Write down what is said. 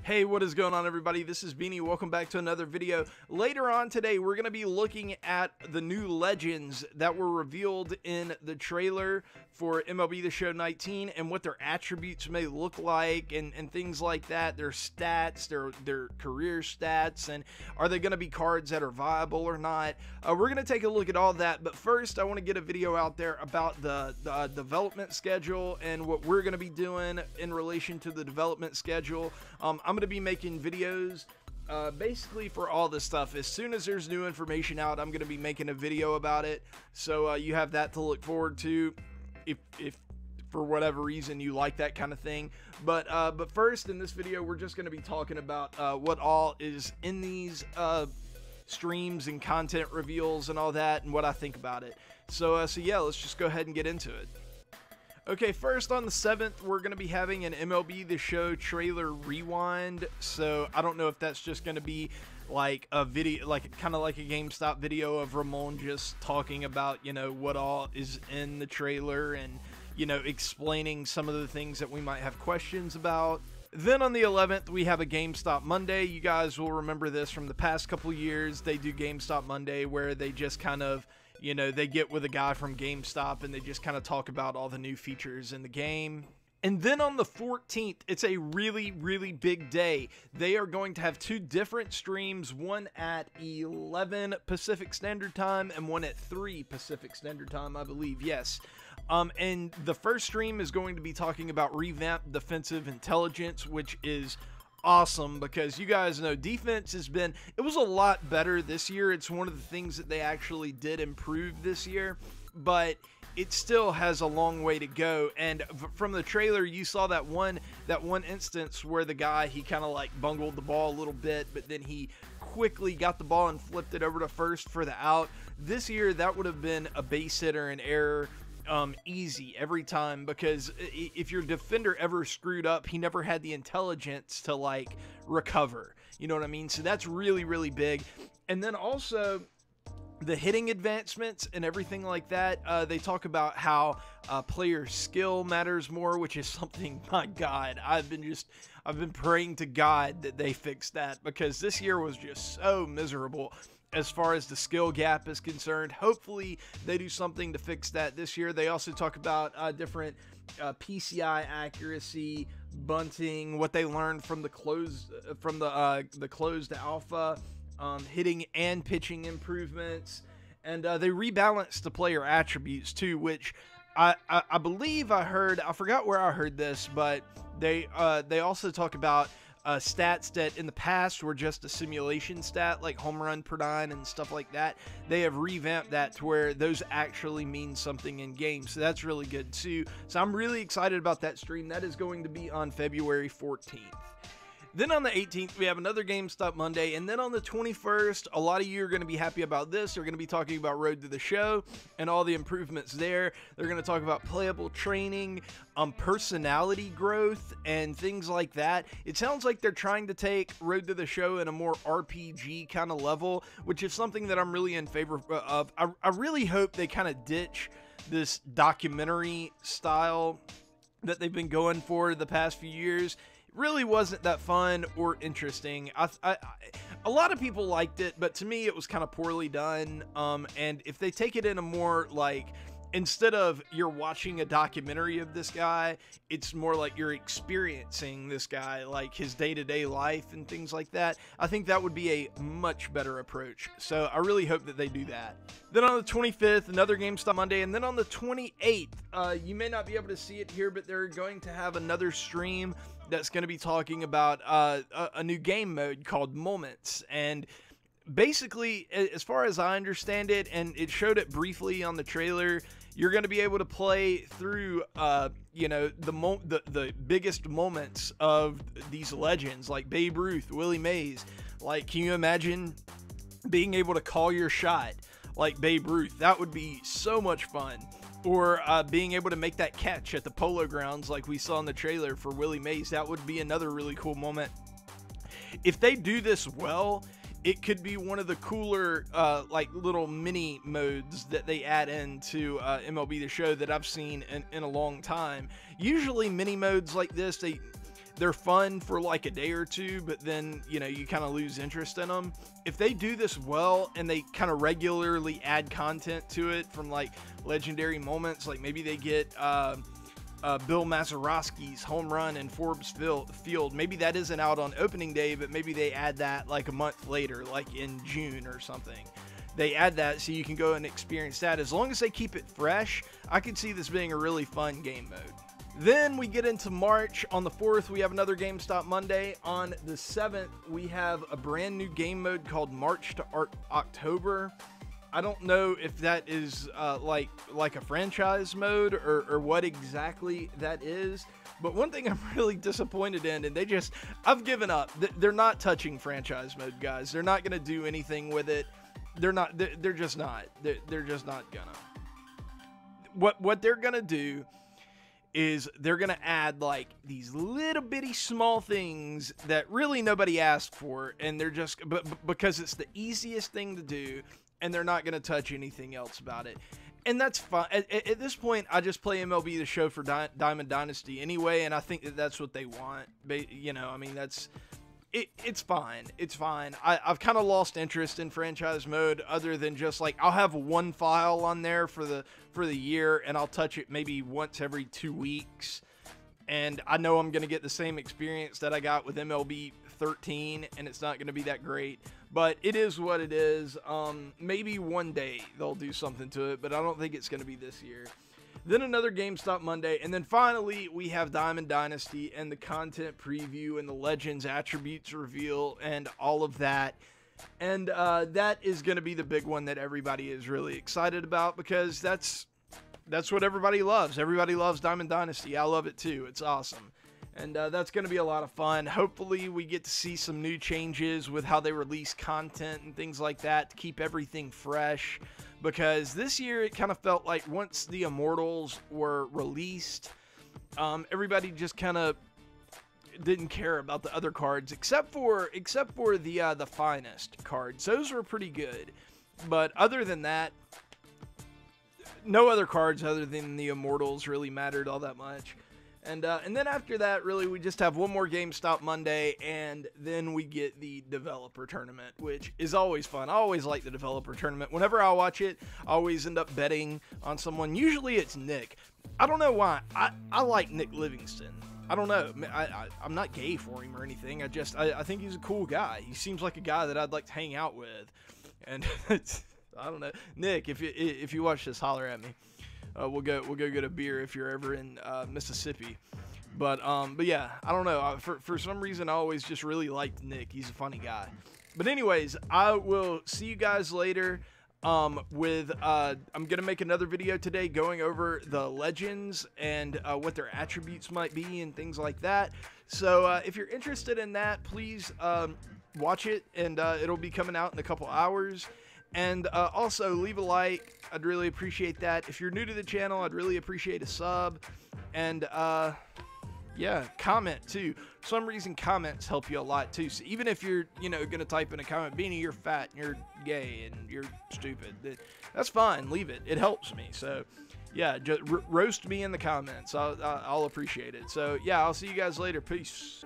Hey, what is going on, everybody? This is Beanie. Welcome back to another video. Later on today, we're going to be looking at the new legends that were revealed in the trailer for MLB The Show 19 and what their attributes may look like and things like that, their stats, their career stats, and are they going to be cards that are viable or not. We're going to take a look at all that, but first I want to get a video out there about the development schedule and what we're going to be doing in relation to the development schedule. I'm going to be making videos basically for all this stuff. As soon as there's new information out, I'm going to be making a video about it, so you have that to look forward to if for whatever reason you like that kind of thing. But first, in this video, we're just going to be talking about what all is in these streams and content reveals and all that, and what I think about it. So yeah, let's just go ahead and get into it. Okay, first on the 7th, we're going to be having an MLB The Show trailer rewind. So I don't know if that's just going to be like a video, like kind of like a GameStop video of Ramon just talking about, you know, what all is in the trailer and, you know, explaining some of the things that we might have questions about. Then on the 11th, we have a GameStop Monday. You guys will remember this from the past couple years. They do GameStop Monday where they just kind of, you know, they get with a guy from GameStop and they just kind of talk about all the new features in the game. And then on the 14th, it's a really, really big day. They are going to have two different streams, one at 11 Pacific Standard Time and one at 3 Pacific Standard Time, I believe, yes. And the first stream is going to be talking about revamped defensive intelligence, which is awesome because you guys know defense it was a lot better this year. It's one of the things that they actually did improve this year, but it still has a long way to go. And from the trailer, you saw that one instance where the guy, he kind of like bungled the ball a little bit, but then he quickly got the ball and flipped it over to first for the out. This year, that would have been a base hitter and error easy every time, because if your defender ever screwed up, he never had the intelligence to like recover, you know what I mean? So that's really, really big. And then also the hitting advancements and everything like that, they talk about how player skill matters more, which is something, my God, I've been praying to God that they fix that, because this year was just so miserable as far as the skill gap is concerned. Hopefully they do something to fix that this year. They also talk about different PCI accuracy, bunting, what they learned from the closed alpha, hitting and pitching improvements, and they rebalanced the player attributes too, which I believe I heard, I forgot where I heard this, but they also talk about stats that in the past were just a simulation stat, like home run per nine and stuff like that. They have revamped that to where those actually mean something in games, so that's really good too. So I'm really excited about that stream. That is going to be on February 14th. Then on the 18th, we have another GameStop Monday. And then on the 21st, a lot of you are going to be happy about this. They're going to be talking about Road to the Show and all the improvements there. They're going to talk about playable training, personality growth, and things like that. It sounds like they're trying to take Road to the Show in a more RPG kind of level, which is something that I'm really in favor of. I really hope they kind of ditch this documentary style that they've been going for the past few years. Really wasn't that fun or interesting. A lot of people liked it, but to me it was kind of poorly done. And if they take it in a more like, instead of you're watching a documentary of this guy, it's more like you're experiencing this guy, like his day-to-day life and things like that. I think that would be a much better approach. So I really hope that they do that. Then on the 25th, another GameStop Monday. And then on the 28th, you may not be able to see it here, but they're going to have another stream that's going to be talking about a new game mode called Moments. And basically, as far as I understand it, and it showed it briefly on the trailer, you're going to be able to play through, you know, the biggest moments of these legends like Babe Ruth, Willie Mays. Like, can you imagine being able to call your shot like Babe Ruth? That would be so much fun. Or being able to make that catch at the Polo Grounds like we saw in the trailer for Willie Mays. That would be another really cool moment. If they do this well, it could be one of the cooler like little mini modes that they add into MLB The Show that I've seen in a long time. Usually mini modes like this, they're fun for like a day or two, but then, you know, you kind of lose interest in them. If they do this well and they kind of regularly add content to it from like legendary moments, like maybe they get Bill Mazeroski's home run in Forbes Field. Maybe that isn't out on opening day, but maybe they add that like a month later, like in June or something. They add that so you can go and experience that. As long as they keep it fresh, I could see this being a really fun game mode. Then we get into March. On the 4th, we have another GameStop Monday. On the 7th, we have a brand new game mode called March to October. I don't know if that is like a franchise mode or what exactly that is. But one thing I'm really disappointed in, and I've given up. They're not touching franchise mode, guys. They're not going to do anything with it. They're just not. They're just not gonna. What they're gonna do is they're gonna add like these little bitty small things that really nobody asked for, and they're just because it's the easiest thing to do, and they're not gonna touch anything else about it. And that's fine. At this point, I just play MLB The Show for Diamond Dynasty anyway, and I think that that's what they want. You know, I mean, it's fine. It's fine. I've kind of lost interest in franchise mode, other than just like I'll have one file on there for the year, and I'll touch it maybe once every 2 weeks, and I know I'm gonna get the same experience that I got with MLB 13, and it's not gonna be that great. But it is what it is. Maybe one day they'll do something to it, but I don't think it's gonna be this year. Then another GameStop Monday, and then finally we have Diamond Dynasty and the content preview and the Legends attributes reveal and all of that. And that is going to be the big one that everybody is really excited about, because that's what everybody loves. Everybody loves Diamond Dynasty. I love it too. It's awesome. And that's going to be a lot of fun. Hopefully we get to see some new changes with how they release content and things like that to keep everything fresh. Because this year it kind of felt like once the Immortals were released, everybody just kind of didn't care about the other cards, except for the finest cards. Those were pretty good. But other than that, no other cards other than the Immortals really mattered all that much. And then after that, really, we just have one more GameStop Monday, and then we get the developer tournament, which is always fun. I always like the developer tournament. Whenever I watch it, I always end up betting on someone. Usually it's Nick. I don't know why. I like Nick Livingston. I don't know. I'm not gay for him or anything. I think he's a cool guy. He seems like a guy that I'd like to hang out with. And I don't know. Nick, if you watch this, holler at me. We'll go get a beer if you're ever in Mississippi. But yeah, I don't know. For some reason, I always just really liked Nick. He's a funny guy. But anyways, I will see you guys later. I'm gonna make another video today going over the Legends and what their attributes might be and things like that. So if you're interested in that, please watch it, and it'll be coming out in a couple hours. And also leave a like. I'd really appreciate that. If you're new to the channel, I'd really appreciate a sub. And yeah, comment too. For some reason, comments help you a lot too. So even if you're, gonna type in a comment, Beanie, you're fat and you're gay and you're stupid, that's fine. Leave it. It helps me. So yeah, just roast me in the comments. I'll appreciate it. So yeah, I'll see you guys later. Peace.